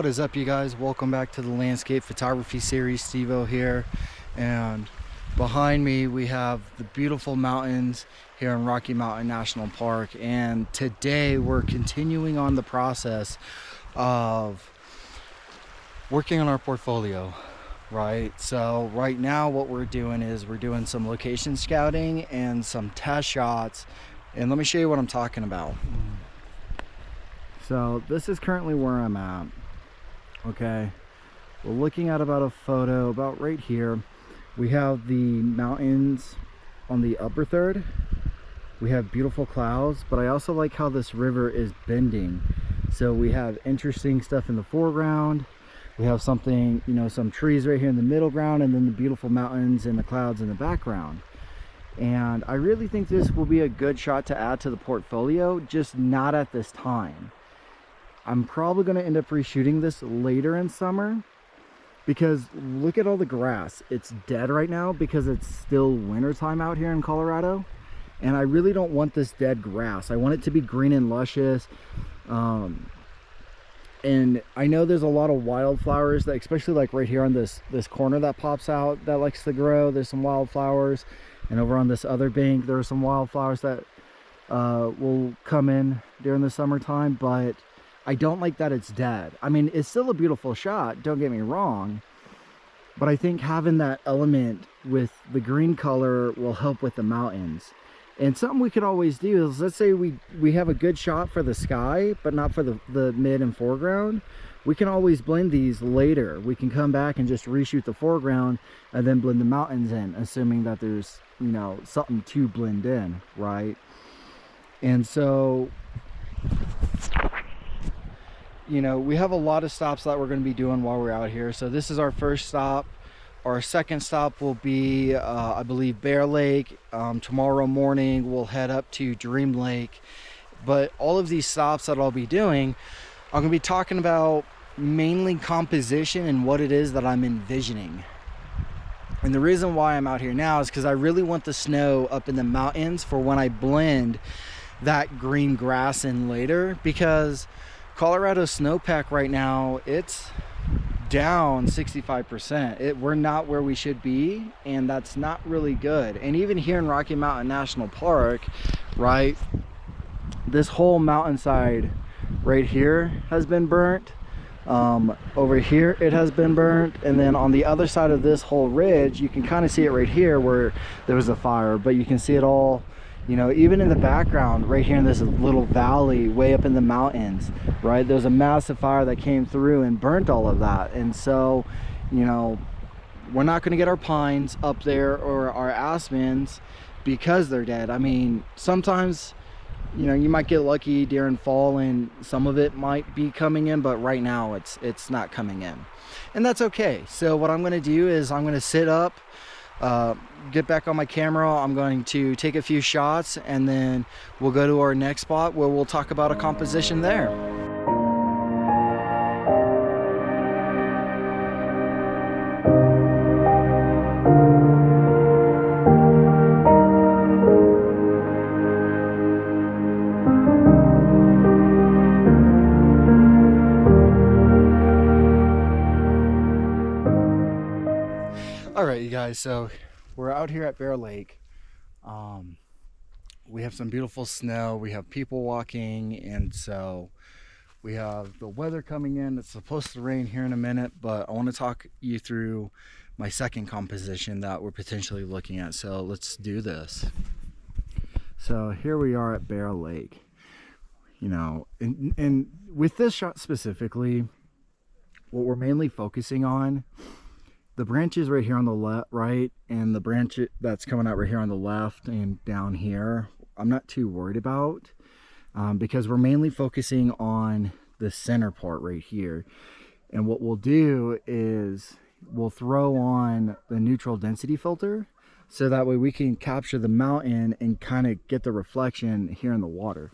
What is up, you guys? Welcome back to the landscape photography series. Steve-O here, and behind me we have the beautiful mountains here in Rocky Mountain National Park. And today we're continuing on the process of working on our portfolio, right? So right now what we're doing is we're doing some location scouting and some test shots, and let me show you what I'm talking about. So this is currently where I'm at. Okay, we're looking at about a photo about right here. We have the mountains on the upper third. We have beautiful clouds, but I also like how this river is bending. So we have interesting stuff in the foreground. We have something, you know, some trees right here in the middle ground, and then the beautiful mountains and the clouds in the background. And I really think this will be a good shot to add to the portfolio, just not at this time. I'm probably going to end up reshooting this later in summer, because look at all the grass. It's dead right now because it's still winter time out here in Colorado, and I really don't want this dead grass. I want it to be green and luscious. And I know there's a lot of wildflowers that, especially like right here on this corner that pops out, that likes to grow. There's some wildflowers, and over on this other bank there are some wildflowers that will come in during the summertime. But I don't like that it's dead. I mean, it's still a beautiful shot, don't get me wrong, but I think having that element with the green color will help with the mountains. And something we could always do is, let's say we have a good shot for the sky but not for the mid and foreground. We can always blend these later. We can come back and just reshoot the foreground and then blend the mountains in, assuming that there's, you know, something to blend in, right? And so, you know, we have a lot of stops that we're going to be doing while we're out here. So this is our first stop. Our second stop will be, I believe, Bear Lake. Tomorrow morning we'll head up to Dream Lake. But all of these stops that I'll be doing, I'm going to be talking about mainly composition and what it is that I'm envisioning. And the reason why I'm out here now is because I really want the snow up in the mountains for when I blend that green grass in later, because Colorado snowpack right now, it's down 65%. We're not where we should be, and that's not really good. And even here in Rocky Mountain National Park, right, this whole mountainside right here has been burnt. Over here it has been burnt, and then on the other side of this whole ridge, you can kind of see it right here where there was a fire, but you can see it all, you know, even in the background right here in this little valley way up in the mountains, right? There's a massive fire that came through and burnt all of that. And so, you know, we're not going to get our pines up there or our aspens because they're dead. I mean, sometimes, you know, you might get lucky during fall and some of it might be coming in, but right now it's not coming in, and that's okay. So what I'm going to do is I'm going to sit up, get back on my camera. I'm going to take a few shots, and then we'll go to our next spot where we'll talk about a composition there. All right, you guys, so we're out here at Bear Lake. We have some beautiful snow, we have people walking, and so we have the weather coming in. It's supposed to rain here in a minute, but I want to talk you through my second composition that we're potentially looking at. So let's do this. So here we are at Bear Lake, you know, and with this shot specifically, what we're mainly focusing on, the branches right here on the left, right, and the branch that's coming out right here on the left and down here, I'm not too worried about, because we're mainly focusing on the center part right here. And what we'll do is we'll throw on the neutral density filter, so that way we can capture the mountain and kind of get the reflection here in the water.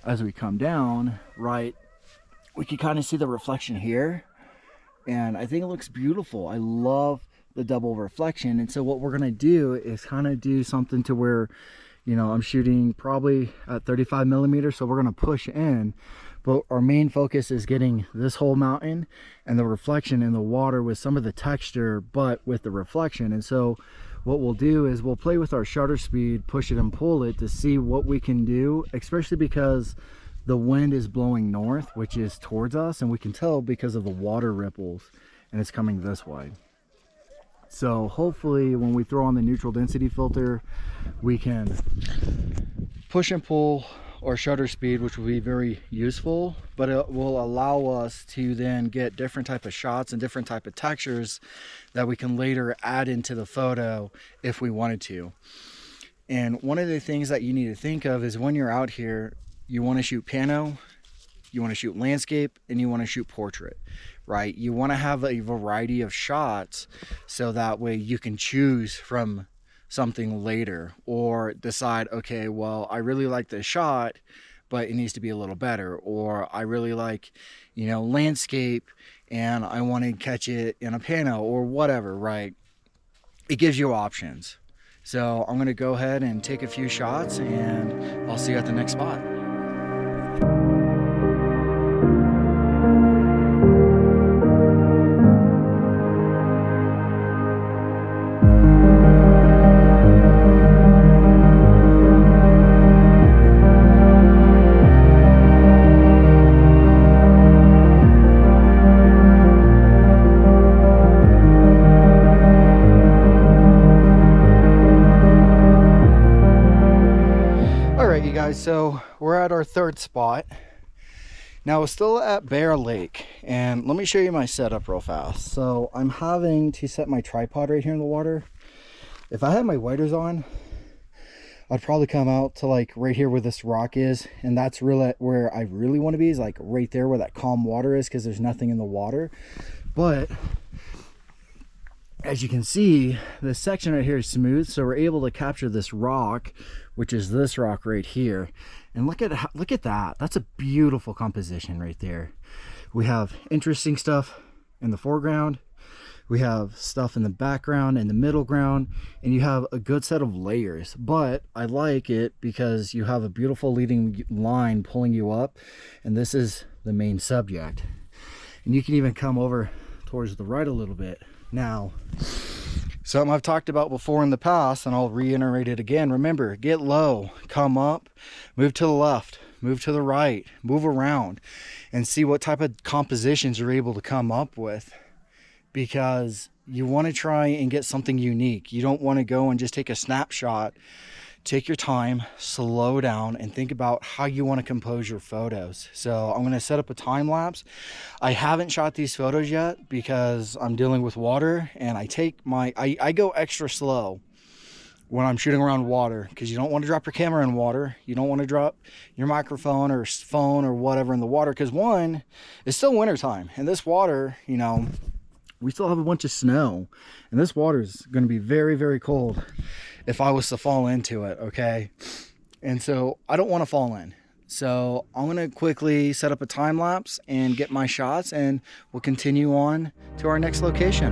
As we come down, right, we can kind of see the reflection here. And I think it looks beautiful. I love the double reflection. And so what we're gonna do is kind of do something to where, you know, I'm shooting probably at 35 millimeters, so we're gonna push in, but our main focus is getting this whole mountain and the reflection in the water with some of the texture, but with the reflection. And so what we'll do is we'll play with our shutter speed, push it and pull it to see what we can do, especially because the wind is blowing north, which is towards us, and we can tell because of the water ripples, and it's coming this way. So hopefully when we throw on the neutral density filter, we can push and pull our shutter speed, which will be very useful, but it will allow us to then get different type of shots and different type of textures that we can later add into the photo if we wanted to. And one of the things that you need to think of is when you're out here, you want to shoot pano, you want to shoot landscape, and you want to shoot portrait, right? You want to have a variety of shots so that way you can choose from something later, or decide, okay, well, I really like this shot, but it needs to be a little better, or I really like, you know, landscape and I want to catch it in a pano or whatever, right? It gives you options. So I'm going to go ahead and take a few shots, and I'll see you at the next spot. So we're at our third spot. Now we're still at Bear Lake, and let me show you my setup real fast. So I'm having to set my tripod right here in the water. If I had my waders on, I'd probably come out to like right here where this rock is, and that's really where I really want to be, is like right there where that calm water is, because there's nothing in the water. But as you can see, this section right here is smooth, so we're able to capture this rock, which is this rock right here. And look at that. That's a beautiful composition right there. We have interesting stuff in the foreground, we have stuff in the background and the middle ground, and you have a good set of layers. But I like it because you have a beautiful leading line pulling you up, and this is the main subject. And you can even come over towards the right a little bit. Now, something I've talked about before in the past, and I'll reiterate it again. Remember, get low, come up, move to the left, move to the right, move around, and see what type of compositions you're able to come up with, because you want to try and get something unique. You don't want to go and just take a snapshot. Take your time, slow down, and think about how you want to compose your photos. So I'm going to set up a time lapse. I haven't shot these photos yet because I'm dealing with water, and I go extra slow when I'm shooting around water, because you don't want to drop your camera in water. You don't want to drop your microphone or phone or whatever in the water, because one, it's still wintertime, and this water, you know, we still have a bunch of snow, and this water is going to be very, very cold if I was to fall into it, okay? And so I don't want to fall in. So I'm going to quickly set up a time lapse and get my shots, and we'll continue on to our next location.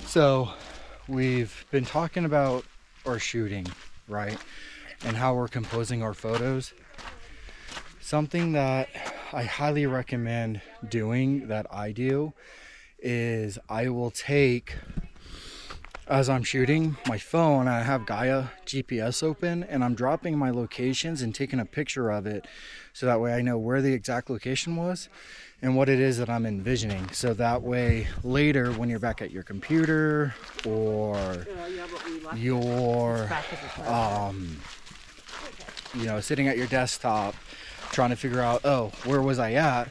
So we've been talking about our shooting, right? And how we're composing our photos. Something that I highly recommend doing, that I do, is I will take, as I'm shooting, my phone, I have Gaia GPS open, and I'm dropping my locations and taking a picture of it, so that way I know where the exact location was and what it is that I'm envisioning. So that way later, when you're back at your computer, or you're you know, sitting at your desktop trying to figure out, oh, where was I at?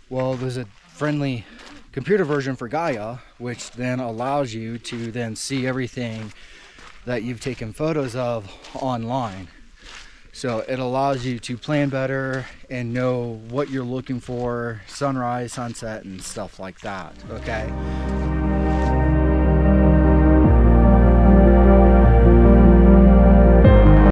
Well, there's a friendly computer version for Gaia, which then allows you to then see everything that you've taken photos of online. So it allows you to plan better and know what you're looking for, sunrise, sunset, and stuff like that, okay?